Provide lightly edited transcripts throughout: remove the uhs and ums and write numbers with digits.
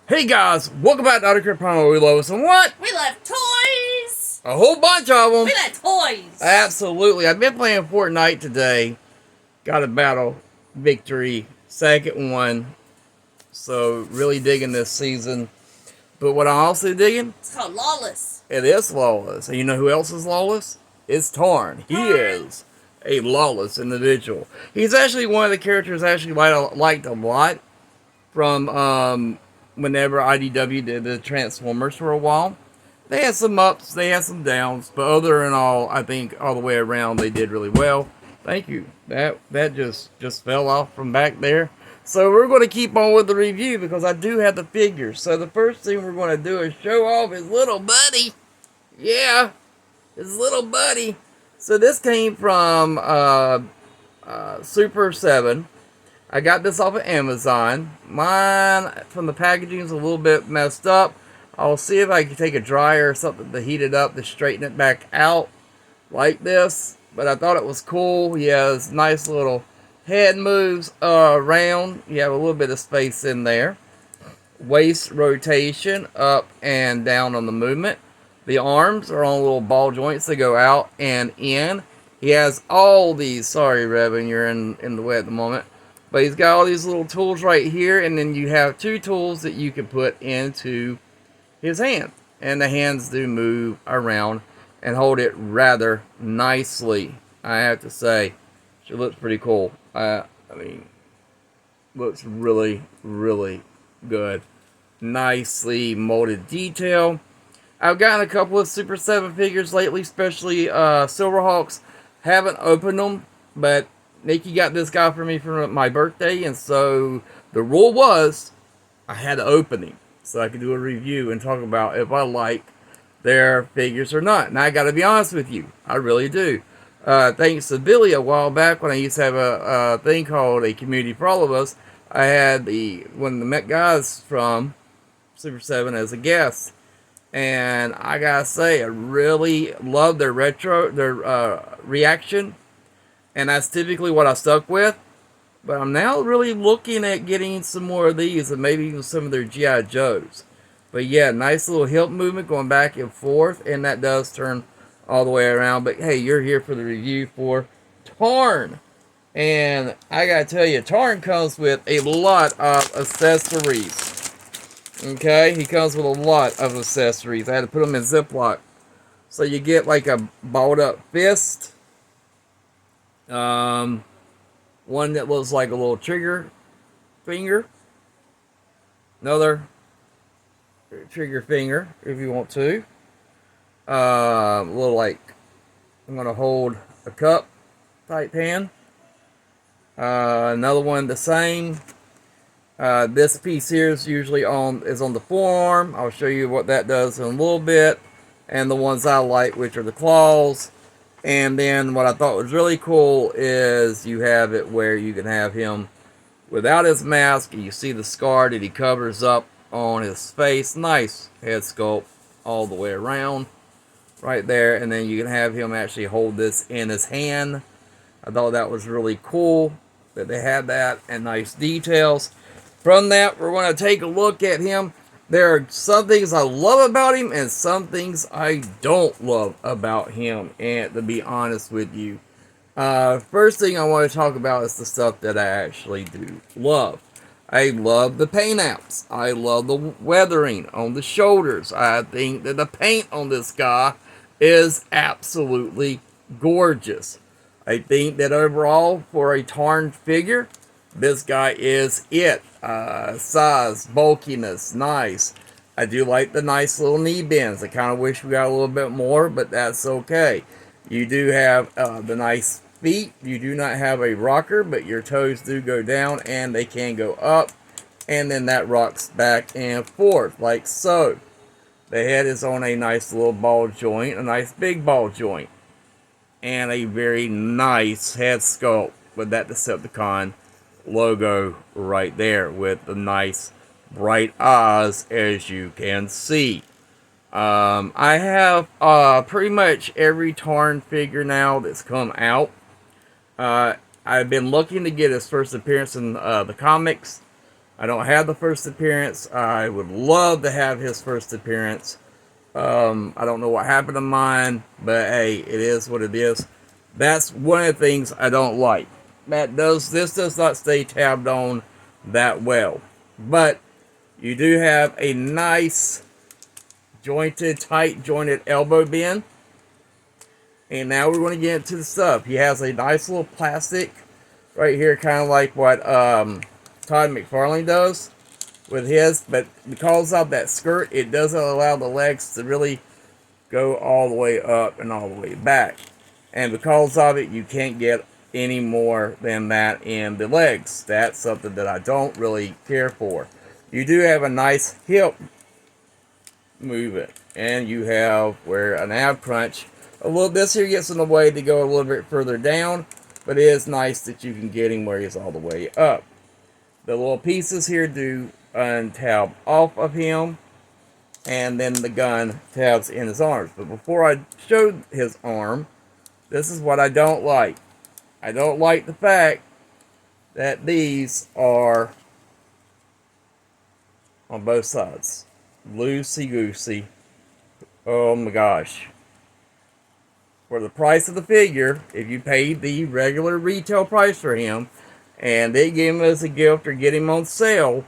Hey guys, welcome back to Autocrit Prime where we love us and what? We love toys! A whole bunch of them! We love toys! Absolutely. I've been playing Fortnite today. Got a battle victory, second one. So really digging this season. But what I'm also digging? It's called Lawless. It is Lawless. And you know who else is Lawless? It's Tarn. He is a lawless individual. He's actually one of the characters I actually liked a lot from whenever IDW did the Transformers for a while. They had some ups, they had some downs, but other than all, I think all the way around they did really well. Thank you. That just fell off from back there. So we're going to keep on with the review because I do have the figures. So the first thing we're going to do is show off his little buddy. Yeah, his little buddy. So this came from Super 7. I got this off of Amazon. Mine, from the packaging, is a little bit messed up. I'll see if I can take a dryer or something to heat it up to straighten it back out like this. But I thought it was cool. He has nice little head moves around. You have a little bit of space in there. Waist rotation up and down on the movement. The arms are on little ball joints that go out and in. He has all these. Sorry, Revan, you're in the way at the moment. But he's got all these little tools right here, and then you have two tools that you can put into his hand. And the hands do move around and hold it rather nicely, I have to say. She looks pretty cool. I mean, looks really, really good. Nicely molded detail. I've gotten a couple of Super 7 figures lately, especially Silverhawks. Haven't opened them, but Nikki got this guy for me for my birthday, and so the rule was I had to open him so I could do a review and talk about if I like their figures or not. And I got to be honest with you, I really do. Thanks to Billy a while back when I used to have a thing called a community for all of us, I had one of the Met guys from Super 7 as a guest. And I gotta say, I really love their reaction. And that's typically what I stuck with. But I'm now really looking at getting some more of these and maybe even some of their G.I. Joes. But yeah, nice little hip movement going back and forth. And that does turn all the way around. But hey, you're here for the review for Tarn. And I gotta tell you, Tarn comes with a lot of accessories. Okay, he comes with a lot of accessories. I had to put them in Ziploc. So you get like a balled up fist. One that looks like a little trigger finger. Another trigger finger, if you want to. A little like, I'm going to hold a cup type hand. Another one the same. This piece here is usually on the forearm. I'll show you what that does in a little bit. And the ones I like, which are the claws. And then what I thought was really cool is you have it where you can have him without his mask. You see the scar that he covers up on his face. Nice head sculpt all the way around right there. And then you can have him actually hold this in his hand. I thought that was really cool that they had that, and nice details. From that, we're going to take a look at him. There are some things I love about him and some things I don't love about him, and to be honest with you. First thing I want to talk about is the stuff that I actually do love. I love the paint apps. I love the weathering on the shoulders. I think that the paint on this guy is absolutely gorgeous. I think that overall, for a Tarn figure, this guy is it. Size, bulkiness, nice. I do like the nice little knee bends. I kind of wish we got a little bit more, but that's okay. You do have the nice feet. You do not have a rocker, but your toes do go down and they can go up. And then that rocks back and forth, like so. The head is on a nice little ball joint, a nice big ball joint. And a very nice head sculpt with that Decepticon logo right there with the nice bright eyes, as you can see. I have pretty much every Tarn figure now that's come out. I've been looking to get his first appearance in the comics. I don't have the first appearance. I would love to have his first appearance. I don't know what happened to mine, but hey, it is what it is. That's one of the things I don't like. This does not stay tabbed on that well. But you do have a nice jointed, tight jointed elbow bend. And now we're going to get into the stuff. He has a nice little plastic right here, kind of like what Todd McFarlane does with his. But because of that skirt, it doesn't allow the legs to really go all the way up and all the way back. And because of it, you can't get any more than that in the legs. That's something that I don't really care for. You do have a nice hip movement, and you have where an ab crunch. This here gets in the way to go a little bit further down, but it is nice that you can get him where he's all the way up. The little pieces here do untab off of him, and then the gun tabs in his arms. But before I showed his arm, this is what I don't like. I don't like the fact that these are on both sides. Loosey-goosey. Oh my gosh. For the price of the figure, if you paid the regular retail price for him, and they give him as a gift or get him on sale,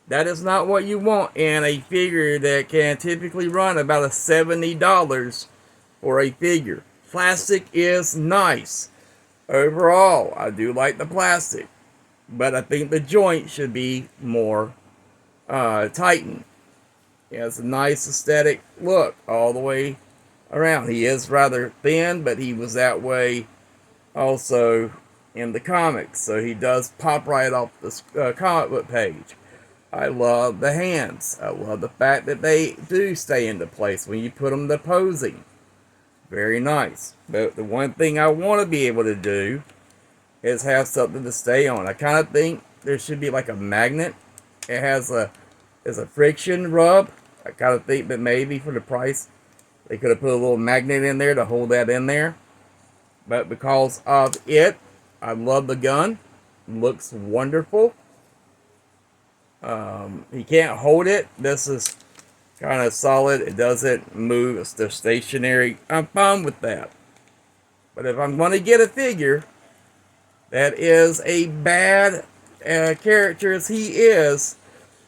that is not what you want in a figure that can typically run about $70 for a figure. Plastic is nice. Overall, I do like the plastic, but I think the joint should be more tightened. He has a nice aesthetic look all the way around. He is rather thin, but he was that way also in the comics, so he does pop right off the comic book page. I love the hands. I love the fact that they do stay into place when you put them to posing. Very nice. But the one thing I want to be able to do is have something to stay on. I kind of think there should be like a magnet. It has a friction rub. I kind of think that maybe for the price they could have put a little magnet in there to hold that in there. But because of it, I love the gun. It looks wonderful. He can't hold it. This is kind of solid. It doesn't move. It's just stationary. I'm fine with that. But if I'm going to get a figure that is a bad character as he is,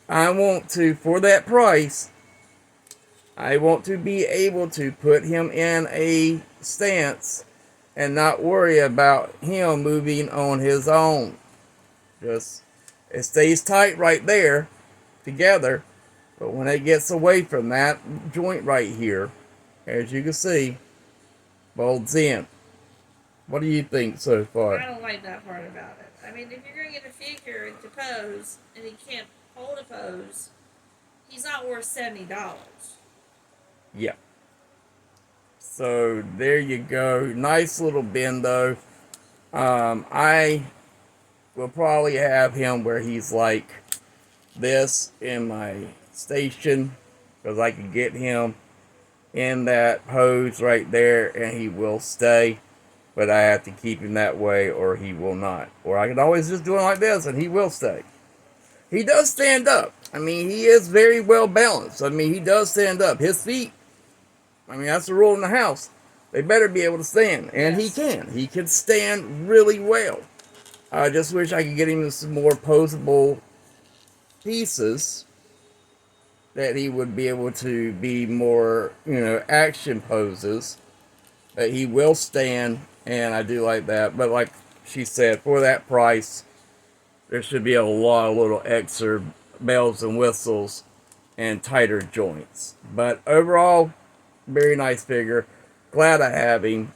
I want to, for that price, I want to be able to put him in a stance and not worry about him moving on his own. Just, it stays tight right there together, but when it gets away from that joint right here, as you can see, folds in. What do you think so far? I don't like that part about it. I mean, if you're going to get a figure to pose and he can't hold a pose, he's not worth $70. Yeah. So there you go. Nice little bend though. I will probably have him where he's like this in my station, because I can get him in that pose right there and he will stay. But I have to keep him that way or he will not. Or I can always just do it like this and he will stay. He does stand up. I mean, he is very well balanced. I mean, he does stand up. His feet, I mean, that's the rule in the house. They better be able to stand. And Yes. he can. He can stand really well. I just wish I could get him some more posable pieces that he would be able to be more, action poses. But he will stand, and I do like that. But like she said, for that price, there should be a lot of little extra bells and whistles and tighter joints. But overall, very nice figure. Glad I have him.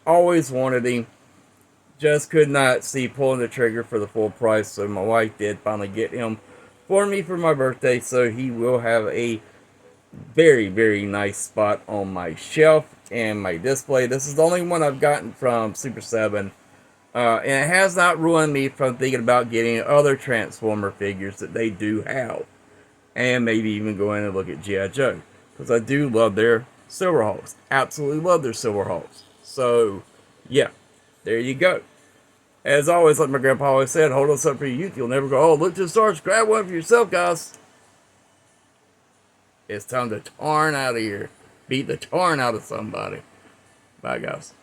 Always wanted him. Just could not see pulling the trigger for the full price. So my wife did finally get him for me for my birthday. So he will have a very, very nice spot on my shelf and my display. This is the only one I've gotten from Super 7. And it has not ruined me from thinking about getting other Transformer figures that they do have. And maybe even going and look at G.I. Joe. Because I do love their Silverhawks. Absolutely love their Silverhawks. So, yeah. There you go. As always, like my grandpa always said, hold us up for your youth. You'll never go, oh, look to the stars, grab one for yourself, guys. It's time to Tarn out of here. Beat the Tarn out of somebody. Bye, guys.